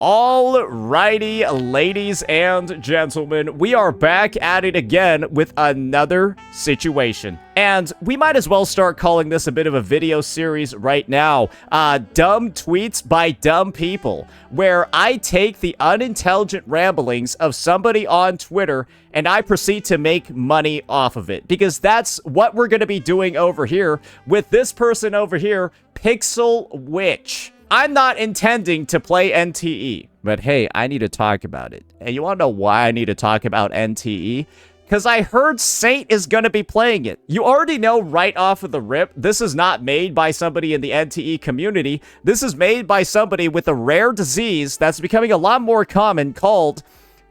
Alrighty, ladies and gentlemen, we are back at it again with another situation. And we might as well start calling this a bit of a video series right now. Dumb tweets by dumb people, where I take the unintelligent ramblings of somebody on Twitter and I proceed to make money off of it. Because that's what we're going to be doing over here with this person over here, Pixel Witch. I'm not intending to play NTE, but hey, I need to talk about it. And you want to know why I need to talk about NTE? Because I heard Saint is going to be playing it. You already know right off of the rip, this is not made by somebody in the NTE community. This is made by somebody with a rare disease that's becoming a lot more common called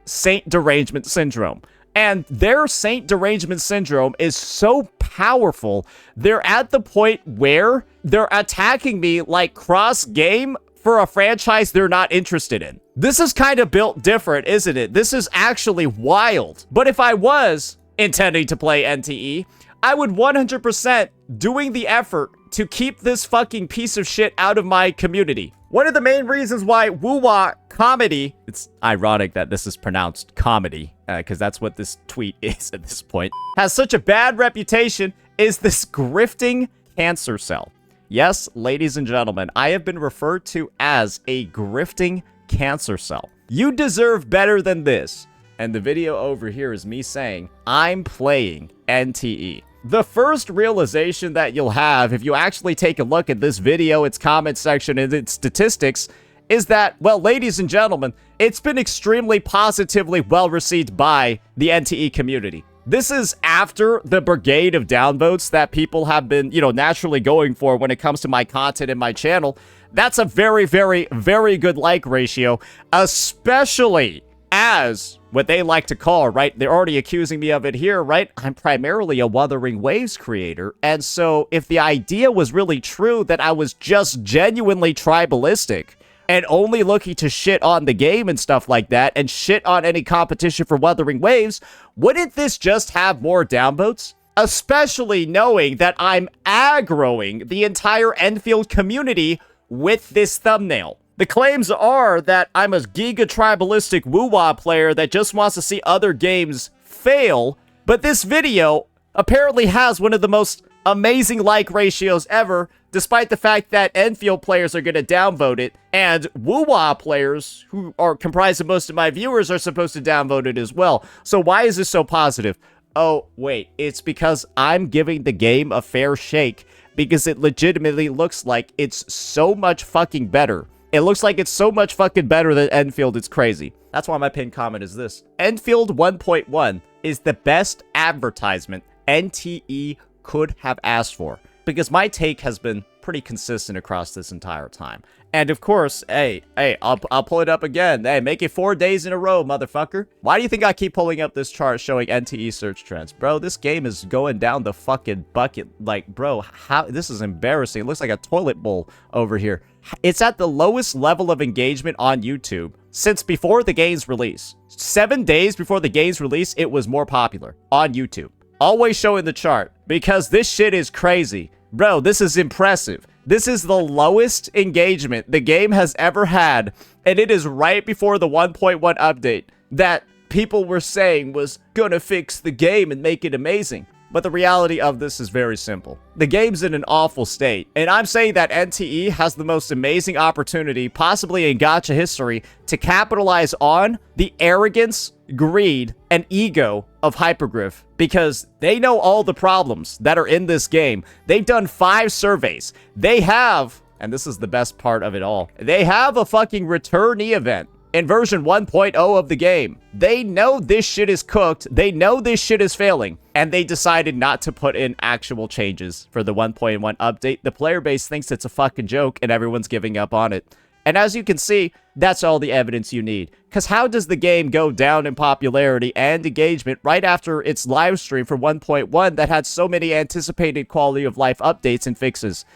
Saint Derangement Syndrome. And their Saint Derangement Syndrome is so powerful, they're at the point where they're attacking me like cross-game for a franchise they're not interested in. This is kind of built different, isn't it? This is actually wild. But if I was intending to play NTE, I would 100% doing the effort to keep this fucking piece of shit out of my community. One of the main reasons why woo-wah comedy, it's ironic that this is pronounced comedy, because that's what this tweet is at this point, has such a bad reputation is this grifting cancer cell. Yes, ladies and gentlemen, I have been referred to as a grifting cancer cell. You deserve better than this. And the video over here is me saying, I'm playing NTE. The first realization that you'll have if you actually take a look at this video, its comment section, and its statistics, is that, well, ladies and gentlemen, it's been extremely positively well received by the NTE community. This is after the brigade of downvotes that people have been, naturally going for when it comes to my content and my channel. That's a very, very, very good like ratio, especially as what they like to call, right? They're already accusing me of it here, right? I'm primarily a Wuthering Waves creator. And so if the idea was really true that I was just genuinely tribalistic and only looking to shit on the game and stuff like that and shit on any competition for Wuthering Waves, wouldn't this just have more downvotes? Especially knowing that I'm aggroing the entire Endfield community with this thumbnail. The claims are that I'm a giga tribalistic woo-wah player that just wants to see other games fail, but this video apparently has one of the most amazing like ratios ever, despite the fact that Endfield players are going to downvote it, and woo-wah players, who are comprised of most of my viewers, are supposed to downvote it as well. So why is this so positive? Oh, wait, it's because I'm giving the game a fair shake, because it legitimately looks like it's so much fucking better. It looks like it's so much fucking better than Endfield, it's crazy. That's why my pinned comment is this. Endfield 1.1 is the best advertisement NTE could have asked for, because my take has been pretty consistent across this entire time. And of course, hey, I'll pull it up again. Hey, make it 4 days in a row, motherfucker. Why do you think I keep pulling up this chart showing NTE search trends? Bro, this game is going down the fucking bucket. Like, bro, how? This is embarrassing. It looks like a toilet bowl over here. It's at the lowest level of engagement on YouTube since before the game's release. 7 days before the game's release, it was more popular on YouTube. Always showing the chart, because this shit is crazy. Bro, this is impressive. This is the lowest engagement the game has ever had, and it is right before the 1.1 update that people were saying was gonna fix the game and make it amazing. But the reality of this is very simple. The game's in an awful state, and I'm saying that NTE has the most amazing opportunity, possibly in gacha history, to capitalize on the arrogance, greed, and ego of Hypergrifting, because they know all the problems that are in this game. They've done 5 surveys. They have, and this is the best part of it all, they have a fucking returnee event in version 1.0 of the game. They know this shit is cooked, they know this shit is failing, and they decided not to put in actual changes for the 1.1 update. The player base thinks it's a fucking joke, and everyone's giving up on it. And as you can see, that's all the evidence you need. Because how does the game go down in popularity and engagement right after its live stream for 1.1 that had so many anticipated quality of life updates and fixes?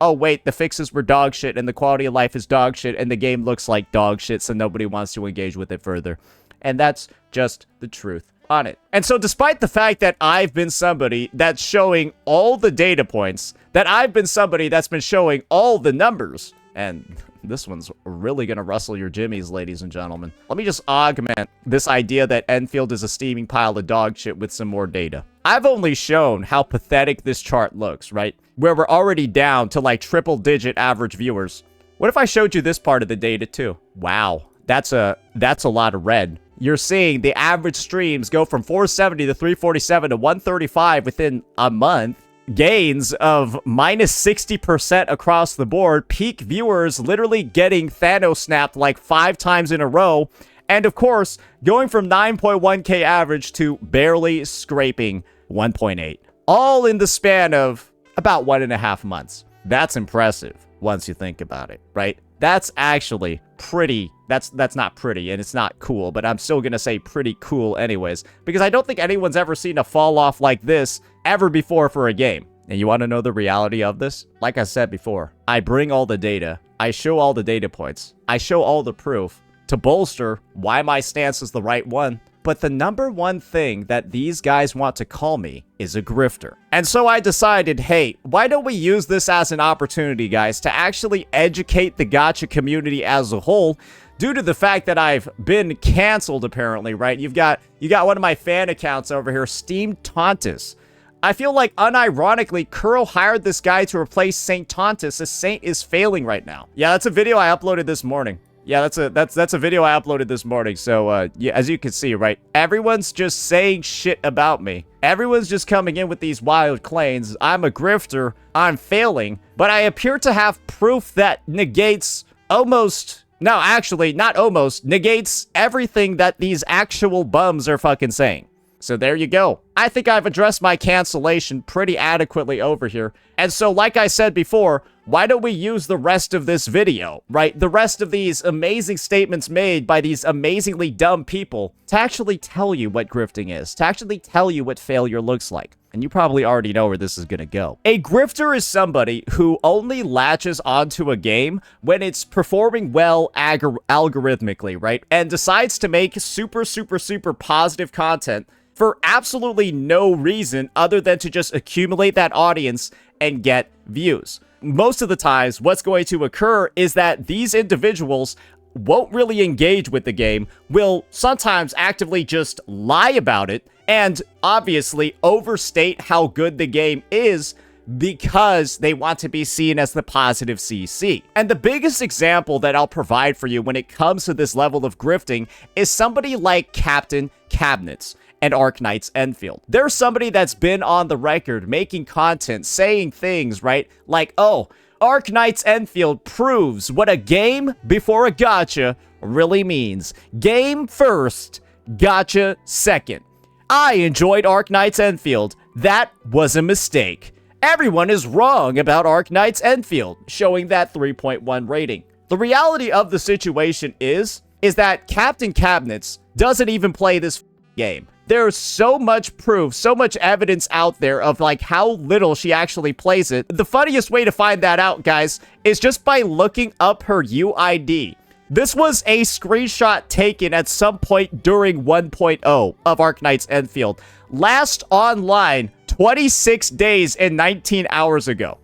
Oh wait, the fixes were dog shit and the quality of life is dog shit and the game looks like dog shit, so nobody wants to engage with it further. And that's just the truth on it. And so despite the fact that I've been somebody that's showing all the data points, that I've been somebody that's been showing all the numbers, and This one's really gonna rustle your jimmies, ladies and gentlemen. Let me just augment this idea that Endfield is a steaming pile of dog shit with some more data. I've only shown how pathetic this chart looks, right? Where we're already down to like triple-digit average viewers. What if I showed you this part of the data too? Wow, that's a lot of red. You're seeing the average streams go from 470 to 347 to 135 within a month. Gains of minus 60% across the board. Peak viewers literally getting Thanos snapped like 5 times in a row. And of course, going from 9.1k average to barely scraping 1.8. All in the span of about 1.5 months. That's impressive once you think about it, right? That's actually pretty, that's not pretty and it's not cool, but I'm still gonna say pretty cool anyways, because I don't think anyone's ever seen a fall off like this ever before for a game. And you want to know the reality of this? Like I said before, I bring all the data, I show all the data points, I show all the proof to bolster why my stance is the right one. But the number one thing that these guys want to call me is a grifter. And so I decided, hey, why don't we use this as an opportunity, guys, to actually educate the gacha community as a whole, due to the fact that I've been canceled, apparently, right? You got one of my fan accounts over here, Steam Tontus. I feel like, unironically, Kuro hired this guy to replace Saint Tontus, as Saint is failing right now. Yeah, that's a video I uploaded this morning. Yeah, that's a video I uploaded this morning. So, yeah, as you can see, right? Everyone's just saying shit about me. Everyone's just coming in with these wild claims. I'm a grifter. I'm failing. But I appear to have proof that negates almost... No, actually, not almost. Negates everything that these actual bums are fucking saying. So there you go. I think I've addressed my cancellation pretty adequately over here. And so, like I said before, why don't we use the rest of this video, right? The rest of these amazing statements made by these amazingly dumb people to actually tell you what grifting is, to actually tell you what failure looks like. And you probably already know where this is gonna go. A grifter is somebody who only latches onto a game when it's performing well algorithmically, right? And decides to make super positive content for absolutely no reason other than to just accumulate that audience and get views. Most of the times, what's going to occur is that these individuals won't really engage with the game, will sometimes actively just lie about it, and obviously overstate how good the game is because they want to be seen as the positive CC. And the biggest example that I'll provide for you when it comes to this level of grifting is somebody like Captain Cabinets and Arknights Endfield. There's somebody that's been on the record making content, saying things, right? Like, oh, Arknights Endfield proves what a game before a gacha really means. Game first, gacha second. I enjoyed Arknights Endfield. That was a mistake. Everyone is wrong about Arknights Endfield, showing that 3.1 rating. The reality of the situation is that Captain Cabinets doesn't even play this game. There's so much proof, so much evidence out there of like how little she actually plays it. The funniest way to find that out, guys, is just by looking up her UID. This was a screenshot taken at some point during 1.0 of Arknights Endfield. Last online 26 days and 19 hours ago.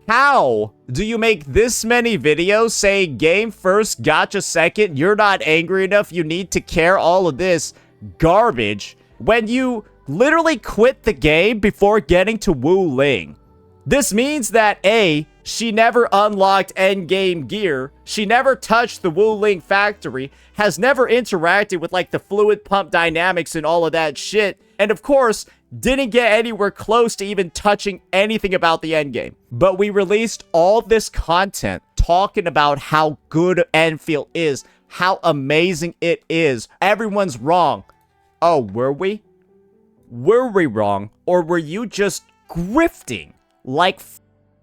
How do you make this many videos saying game first, gacha second, you're not angry enough, you need to care, all of this garbage, when you literally quit the game before getting to Wu Ling? This means that A, she never unlocked endgame gear, she never touched the Wu Ling factory, has never interacted with like the fluid pump dynamics and all of that shit, and of course, didn't get anywhere close to even touching anything about the endgame. But we released all this content talking about how good Endfield is, how amazing it is. Everyone's wrong. Oh, were we? Were we wrong? Or were you just grifting like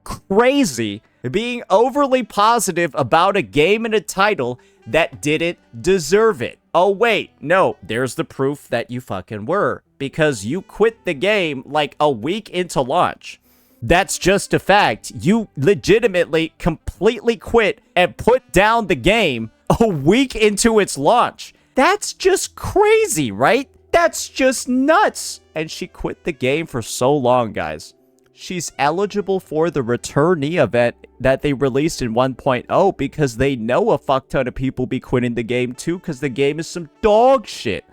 crazy, being overly positive about a game and a title that didn't deserve it? Oh, wait, no, there's the proof that you fucking were, because you quit the game like a week into launch. That's just a fact. You legitimately completely quit and put down the game a week into its launch. That's just crazy, right? That's just nuts. And she quit the game for so long, guys. she's eligible for the returnee event that they released in 1.0 because they know a fuck ton of people be quitting the game too because the game is some dog shit.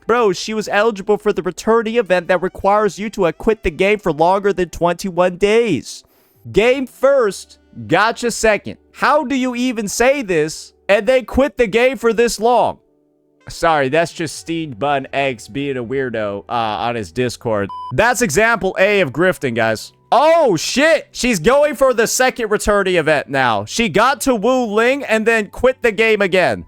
Bro, she was eligible for the returnee event that requires you to quit the game for longer than 21 days. Game first, gacha second. How do you even say this and then quit the game for this long? Sorry, that's just Steamed Bun Eggs being a weirdo on his Discord. That's example A of grifting, guys. Oh, shit! She's going for the second returnee event now. She got to Wu Ling and then quit the game again.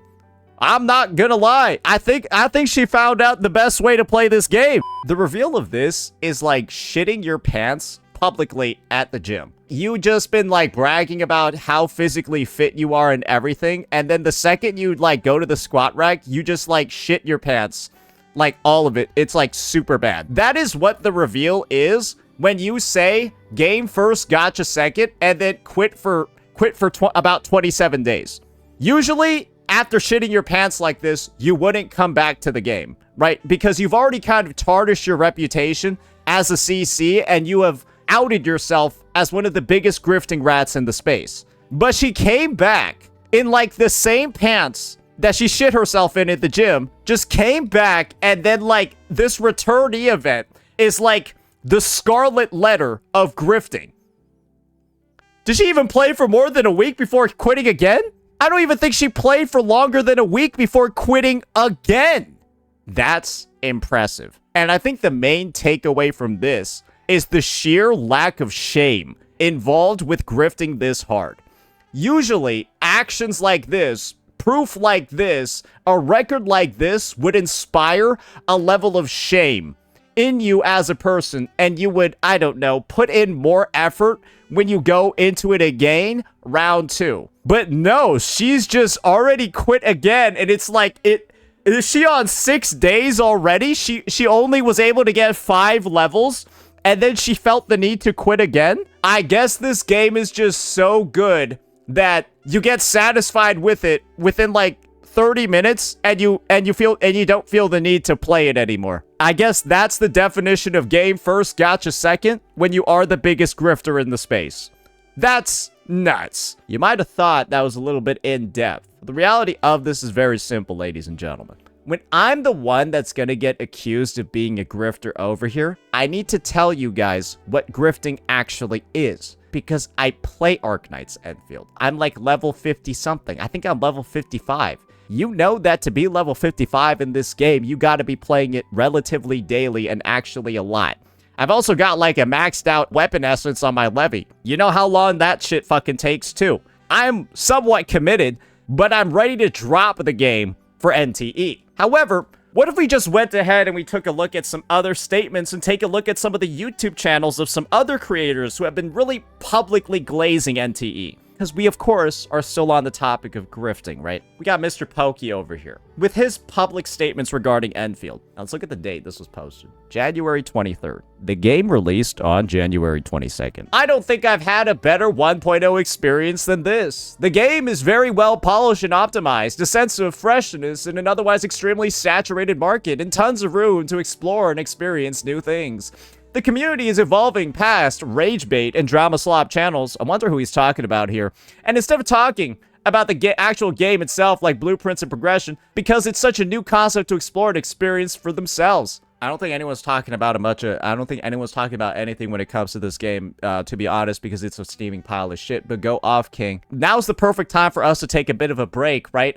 I'm not gonna lie. I think she found out the best way to play this game. The reveal of this is like shitting your pants publicly at the gym. You just been like bragging about how physically fit you are and everything, and then the second you like go to the squat rack, you just like shit your pants. Like all of it. It's like super bad. That is what the reveal is when you say game first, gacha second, and then quit for about 27 days. Usually, after shitting your pants like this, you wouldn't come back to the game, right? Because you've already kind of tarnished your reputation as a CC, and you have outed yourself as one of the biggest grifting rats in the space. But she came back in like the same pants that she shit herself in at the gym, just came back, and then like this returnee event is like the scarlet letter of grifting. Did she even play for more than a week before quitting again? I don't even think she played for longer than a week before quitting again. That's impressive. And I think the main takeaway from this is the sheer lack of shame involved with grifting this hard. Usually, actions like this, proof like this, a record like this would inspire a level of shame in you as a person, and you would, I don't know, put in more effort when you go into it again, round 2. But no, she's just already quit again, and it's like, is she on 6 days already? She only was able to get 5 levels, and then she felt the need to quit again? I guess this game is just so good that you get satisfied with it within like 30 minutes and you don't feel the need to play it anymore. I guess that's the definition of game first, gacha second, when you are the biggest grifter in the space. That's nuts. You might have thought that was a little bit in-depth. The reality of this is very simple, ladies and gentlemen. When I'm the one that's gonna get accused of being a grifter over here, I need to tell you guys what grifting actually is. Because I play Arknights Endfield. I'm like level 50 something. I think I'm level 55. You know that to be level 55 in this game, you gotta be playing it relatively daily and actually a lot. I've also got like a maxed out weapon essence on my levy. You know how long that shit fucking takes too. I'm somewhat committed, but I'm ready to drop the game for NTE. However, what if we just went ahead and we took a look at some other statements and take a look at some of the YouTube channels of some other creators who have been really publicly glazing NTE? Because we, of course, are still on the topic of grifting, right? We got Mr. Pokey over here with his public statements regarding Endfield. Now, let's look at the date this was posted. January 23rd. The game released on January 22nd. I don't think I've had a better 1.0 experience than this. The game is very well polished and optimized, a sense of freshness in an otherwise extremely saturated market, and tons of room to explore and experience new things. The community is evolving past rage bait and drama slop channels. I wonder who he's talking about here. And instead of talking about the actual game itself, like blueprints and progression, because it's such a new concept to explore and experience for themselves. I don't think anyone's talking about I don't think anyone's talking about anything when it comes to this game, to be honest, because it's a steaming pile of shit. But go off, King. Now's the perfect time for us to take a bit of a break, right?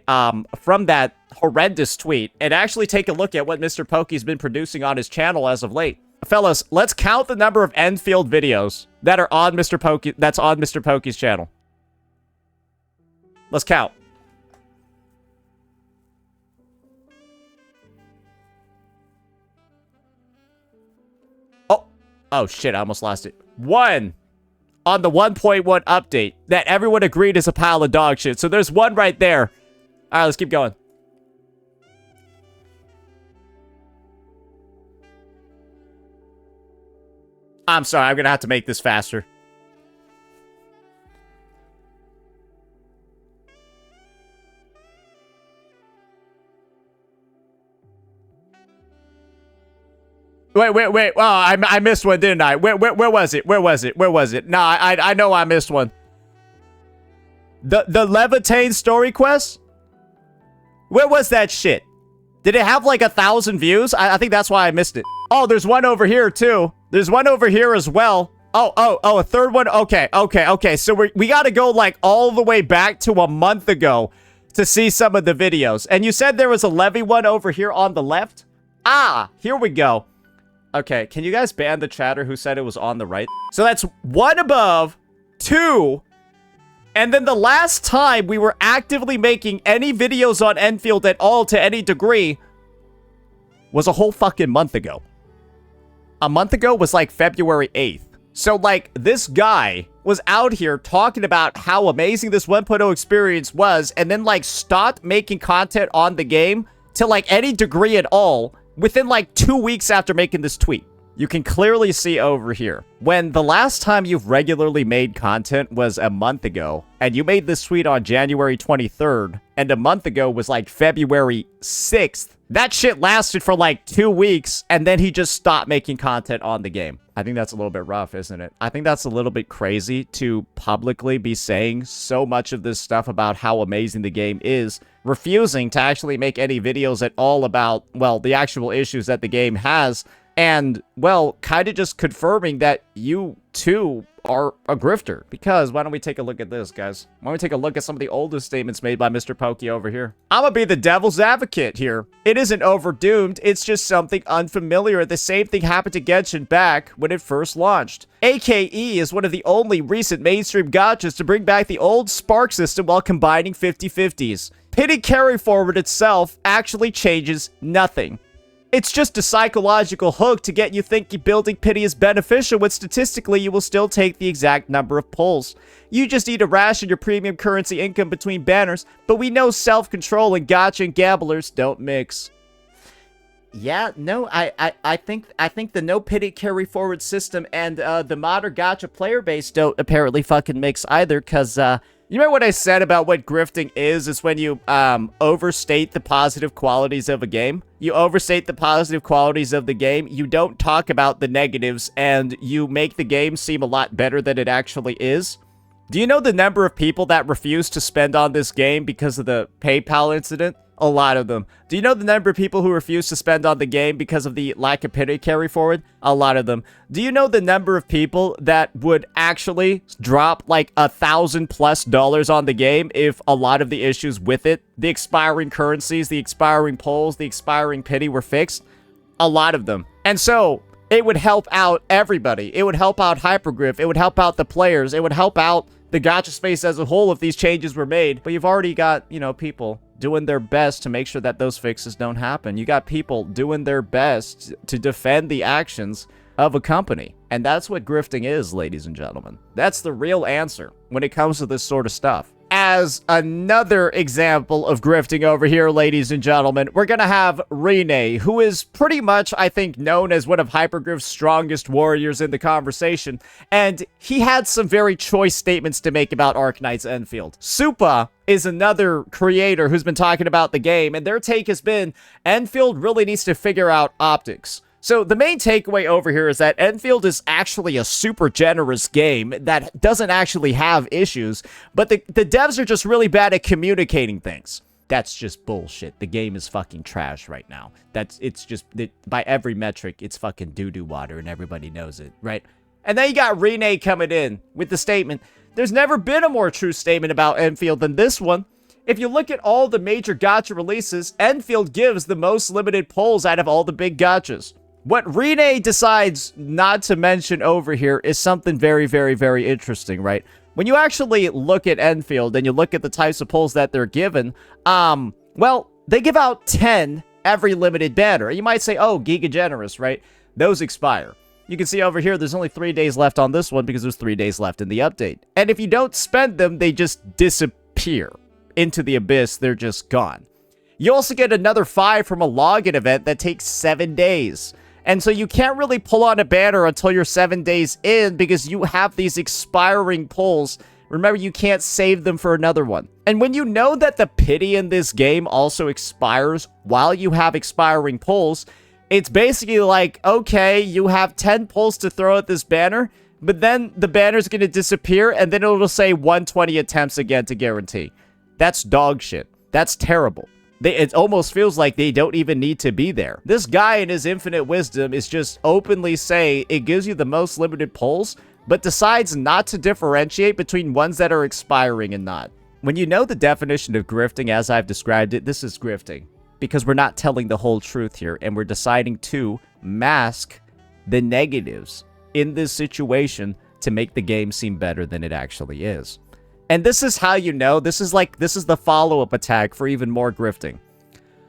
From that horrendous tweet and actually take a look at what Mr. Pokey's been producing on his channel as of late. Fellas, let's count the number of Endfield videos that are on Mr. Pokey's channel. Let's count. Oh shit, I almost lost it. 1 on the 1.1 update that everyone agreed is a pile of dog shit. So there's 1 right there. All right, let's keep going. I'm sorry, I'm gonna have to make this faster. Wait. Oh, I missed one, didn't I? Where was it? Where was it? Nah, I know I missed one. The Levitain story quest? Where was that shit? Did it have like 1,000 views? I think that's why I missed it. Oh, there's one over here too. There's one over here as well. Oh, a third one. Okay. So we got to go like all the way back to a month ago to see some of the videos. And you said there was a Levy one over here on the left? Ah, here we go. Okay, can you guys ban the chatter who said it was on the right? So that's one above, two, and then the last time we were actively making any videos on Endfield at all to any degree was a whole fucking month ago. A month ago was like February 8th. So like this guy was out here talking about how amazing this 1.0 experience was and then like stopped making content on the game to like any degree at all within like 2 weeks after making this tweet. You can clearly see over here, when the last time you've regularly made content was a month ago, and you made this tweet on January 23rd, and a month ago was like February 6th, that shit lasted for like 2 weeks, and then he just stopped making content on the game. I think that's a little bit rough, isn't it? I think that's a little bit crazy to publicly be saying so much of this stuff about how amazing the game is, refusing to actually make any videos at all about, well, the actual issues that the game has, and, well, kind of just confirming that you, too, are a grifter. Because, why don't we take a look at this, guys? Why don't we take a look at some of the oldest statements made by Mr. Pokey over here? I'm gonna be the devil's advocate here. It isn't overdoomed, it's just something unfamiliar. The same thing happened to Genshin back when it first launched. AKE is one of the only recent mainstream gachas to bring back the old Spark system while combining 50/50s. Pity carry forward itself actually changes nothing. It's just a psychological hook to get you thinking building pity is beneficial when statistically you will still take the exact number of pulls. You just need to ration your premium currency income between banners, but we know self-control and gacha and gamblers don't mix. Yeah, no, I think the no pity carry forward system and the modern gacha player base don't apparently fucking mix either, cause you remember what I said about what grifting is? It's when you overstate the positive qualities of a game. You overstate the positive qualities of the game, you don't talk about the negatives, and you make the game seem a lot better than it actually is. Do you know the number of people that refuse to spend on this game because of the PayPal incident? A lot of them. Do you know the number of people who refuse to spend on the game because of the lack of pity carry forward? A lot of them. Do you know the number of people that would actually drop like $1,000+ on the game if a lot of the issues with it, the expiring currencies, the expiring polls, the expiring pity were fixed? A lot of them. And so it would help out everybody. It would help out Hypergrifting. It would help out the players. It would help out the gacha space as a whole if these changes were made. But you've already got, you know, people doing their best to make sure that those fixes don't happen. You got people doing their best to defend the actions of a company. And that's what grifting is, ladies and gentlemen. That's the real answer when it comes to this sort of stuff. As another example of grifting over here, ladies and gentlemen, we're gonna have Returnee, who is pretty much, I think, known as one of Hypergrift's strongest warriors in the conversation, and he had some very choice statements to make about Arknights Endfield. Supa is another creator who's been talking about the game, and their take has been, Endfield really needs to figure out optics. So the main takeaway over here is that Endfield is actually a super generous game that doesn't actually have issues, but the devs are just really bad at communicating things. That's just bullshit. The game is fucking trash right now. It's just, by every metric, it's fucking doo-doo water and everybody knows it, right? And then you got Returnee coming in with the statement, there's never been a more true statement about Endfield than this one. If you look at all the major gacha releases, Endfield gives the most limited pulls out of all the big gachas. What Returnee decides not to mention over here is something very, very, very interesting, right? When you actually look at Endfield and you look at the types of pulls that they're given, well, they give out 10 every limited banner. You might say, oh, Giga Generous, right? Those expire. You can see over here, there's only 3 days left on this one because there's 3 days left in the update. And if you don't spend them, they just disappear into the abyss. They're just gone. You also get another 5 from a login event that takes 7 days. And so you can't really pull on a banner until you're 7 days in because you have these expiring pulls. Remember, you can't save them for another one. And when you know that the pity in this game also expires while you have expiring pulls, It's basically like, okay, you have 10 pulls to throw at this banner, but then the banner's going to disappear, and then it'll say 120 attempts again to guarantee. That's dog shit. That's terrible. It almost feels like they don't even need to be there. This guy in his infinite wisdom is just openly saying it gives you the most limited pulls, but decides not to differentiate between ones that are expiring and not. When you know the definition of grifting as I've described it, this is grifting. Because we're not telling the whole truth here, and we're deciding to mask the negatives in this situation to make the game seem better than it actually is. And this is how you know. This is the follow-up attack for even more grifting.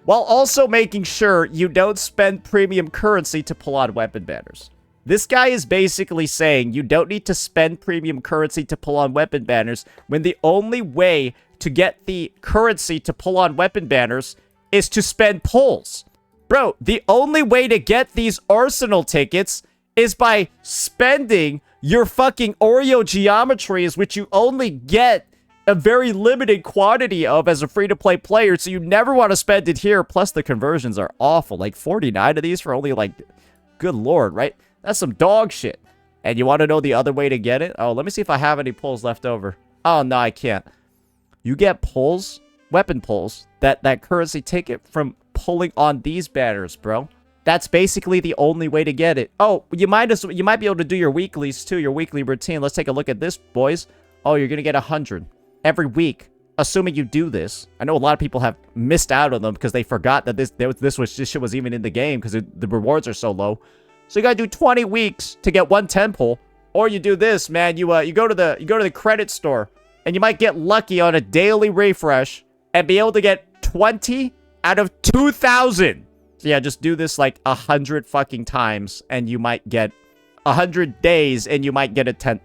While also making sure you don't spend premium currency to pull on weapon banners. This guy is basically saying you don't need to spend premium currency to pull on weapon banners when the only way to get the currency to pull on weapon banners is to spend pulls. Bro, the only way to get these arsenal tickets is by spending your fucking Oreo geometries, which you only get a very limited quantity of as a free-to-play player, so you never want to spend it here. Plus, the conversions are awful. Like, 49 of these for only, like, good lord, right? That's some dog shit. And you want to know the other way to get it? Oh, let me see if I have any pulls left over. Oh, no, I can't. You get pulls, weapon pulls, that currency ticket from pulling on these banners, bro. That's basically the only way to get it. Oh, you might be able to do your weeklies too, your weekly routine. Let's take a look at this, boys. Oh, you're gonna get 100 every week, assuming you do this. I know a lot of people have missed out on them because they forgot that this shit was even in the game because the rewards are so low. So you gotta do 20 weeks to get 110 pull, or you do this, man. You go to the credit store, and you might get lucky on a daily refresh and be able to get 20 out of 2,000. So yeah, just do this like 100 fucking times, and you might get 100 days, and you might get a 10.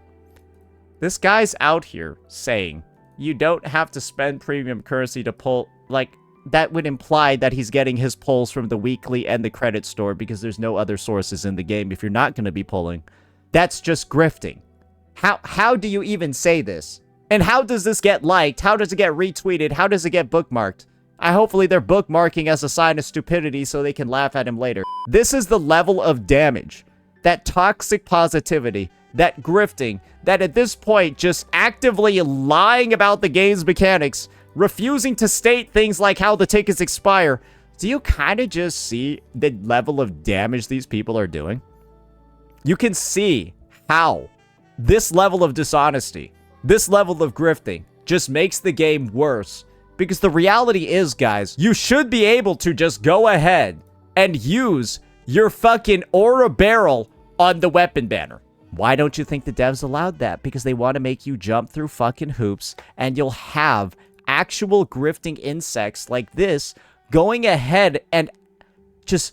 This guy's out here saying you don't have to spend premium currency to pull. Like, that would imply that he's getting his pulls from the weekly and the credit store because there's no other sources in the game if you're not going to be pulling. That's just grifting. How do you even say this? And how does this get liked? How does it get retweeted? How does it get bookmarked? Hopefully they're bookmarking as a sign of stupidity so they can laugh at him later. This is the level of damage, that toxic positivity, that grifting, that at this point just actively lying about the game's mechanics, refusing to state things like how the tickets expire. Do you kind of just see the level of damage these people are doing? You can see how this level of dishonesty, this level of grifting just makes the game worse. Because the reality is, guys, you should be able to just go ahead and use your fucking aura barrel on the weapon banner. Why don't you think the devs allowed that? Because they want to make you jump through fucking hoops, and you'll have actual grifting insects like this going ahead and just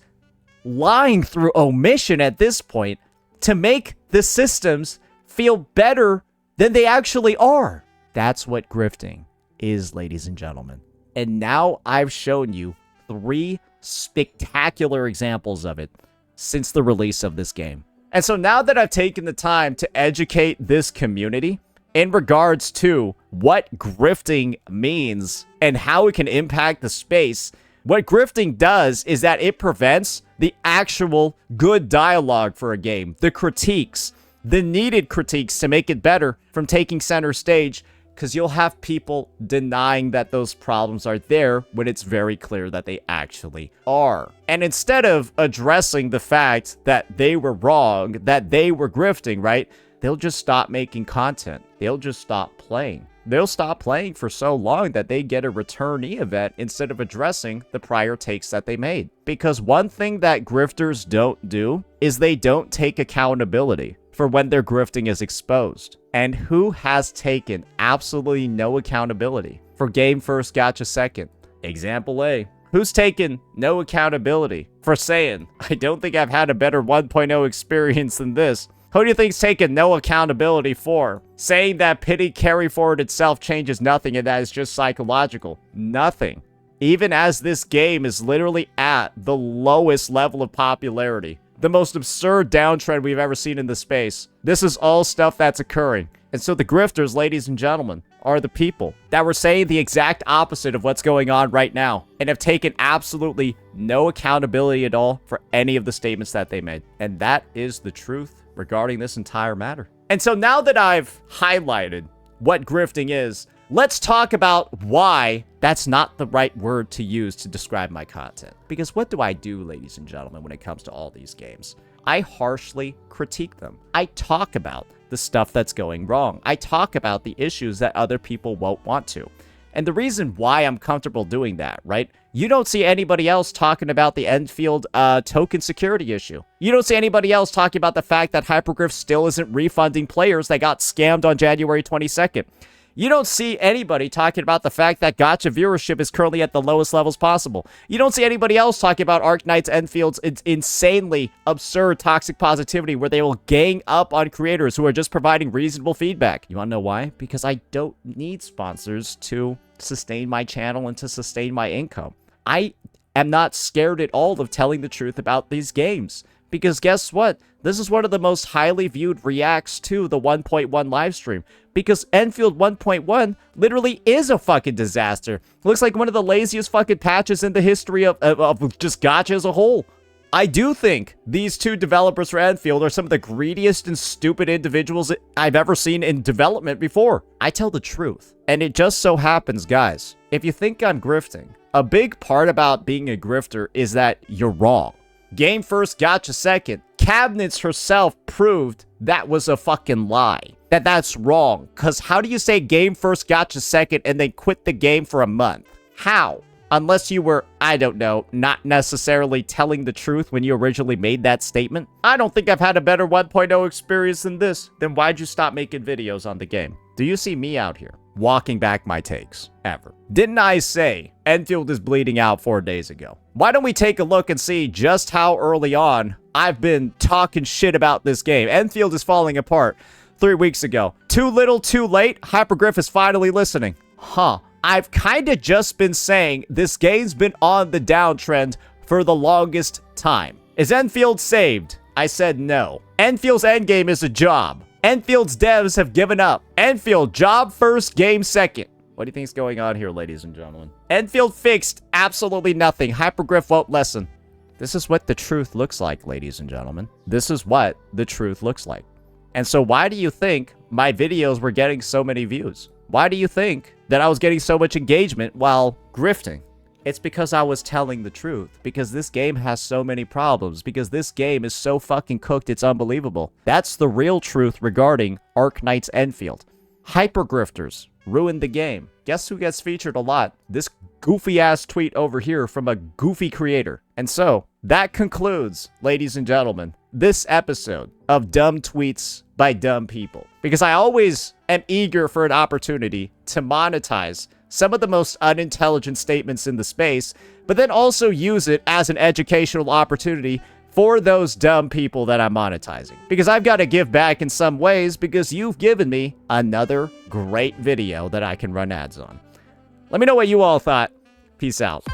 lying through omission at this point to make the systems feel better than they actually are. That's what grifting is, ladies and gentlemen. And now I've shown you 3 spectacular examples of it since the release of this game. And so now that I've taken the time to educate this community in regards to what grifting means and how it can impact the space, what grifting does is that it prevents the actual good dialogue for a game, the critiques, the needed critiques to make it better from taking center stage, because you'll have people denying that those problems are there when it's very clear that they actually are. And instead of addressing the fact that they were wrong, that they were grifting, right? They'll just stop making content. They'll just stop playing. They'll stop playing for so long that they get a returnee event instead of addressing the prior takes that they made. Because one thing that grifters don't do is they don't take accountability for when their grifting is exposed. And who has taken absolutely no accountability for game first, gacha second? Example A. Who's taken no accountability for saying, I don't think I've had a better 1.0 experience than this? Who do you think's taken no accountability for saying that pity carry forward itself changes nothing and that is just psychological? Nothing. Even as this game is literally at the lowest level of popularity, the most absurd downtrend we've ever seen in the space. This is all stuff that's occurring. And so the grifters, ladies and gentlemen, are the people that were saying the exact opposite of what's going on right now and have taken absolutely no accountability at all for any of the statements that they made. And that is the truth regarding this entire matter. And so now that I've highlighted what grifting is, let's talk about why that's not the right word to use to describe my content. Because what do I do, ladies and gentlemen, when it comes to all these games? I harshly critique them. I talk about the stuff that's going wrong. I talk about the issues that other people won't want to. And the reason why I'm comfortable doing that, right? You don't see anybody else talking about the Endfield token security issue. You don't see anybody else talking about the fact that Hypergrift still isn't refunding players that got scammed on January 22nd. You don't see anybody talking about the fact that gacha viewership is currently at the lowest levels possible. You don't see anybody else talking about Arknights Enfield's insanely absurd toxic positivity where they will gang up on creators who are just providing reasonable feedback. You want to know why? Because I don't need sponsors to sustain my channel and to sustain my income. I am not scared at all of telling the truth about these games. Because guess what? This is one of the most highly viewed reacts to the 1.1 livestream. Because Endfield 1.1 literally is a fucking disaster. It looks like one of the laziest fucking patches in the history of just gacha as a whole. I do think these two developers for Endfield are some of the greediest and stupid individuals I've ever seen in development before. I tell the truth. And it just so happens, guys, if you think I'm grifting, a big part about being a grifter is that you're wrong. Game first, gacha second. Cabinets herself proved that was a fucking lie. That's wrong. Because how do you say game first, gacha second, and then quit the game for a month? How? Unless you were, I don't know, not necessarily telling the truth when you originally made that statement. I don't think I've had a better 1.0 experience than this. Then why'd you stop making videos on the game? Do you see me out here walking back my takes? Ever. Didn't I say Endfield is bleeding out 4 days ago? Why don't we take a look and see just how early on I've been talking shit about this game? Endfield is falling apart 3 weeks ago. Too little, too late. Hypergrifting is finally listening. Huh. I've kind of just been saying this game's been on the downtrend for the longest time. Is Endfield saved? I said no. Enfield's endgame is a job. Enfield's devs have given up. Endfield, job first, game second. What do you think is going on here, ladies and gentlemen? Endfield fixed absolutely nothing. Hypergrift won't listen. This is what the truth looks like, ladies and gentlemen. This is what the truth looks like. And so why do you think my videos were getting so many views? Why do you think that I was getting so much engagement while grifting? It's because I was telling the truth. Because this game has so many problems. Because this game is so fucking cooked, it's unbelievable. That's the real truth regarding Arknights Endfield. Hypergrifters ruined the game. Guess who gets featured a lot? This goofy-ass tweet over here from a goofy creator. And so, that concludes, ladies and gentlemen, this episode of Dumb Tweets by Dumb People. Because I always am eager for an opportunity to monetize some of the most unintelligent statements in the space, but then also use it as an educational opportunity for those dumb people that I'm monetizing. Because I've got to give back in some ways because you've given me another great video that I can run ads on. Let me know what you all thought. Peace out.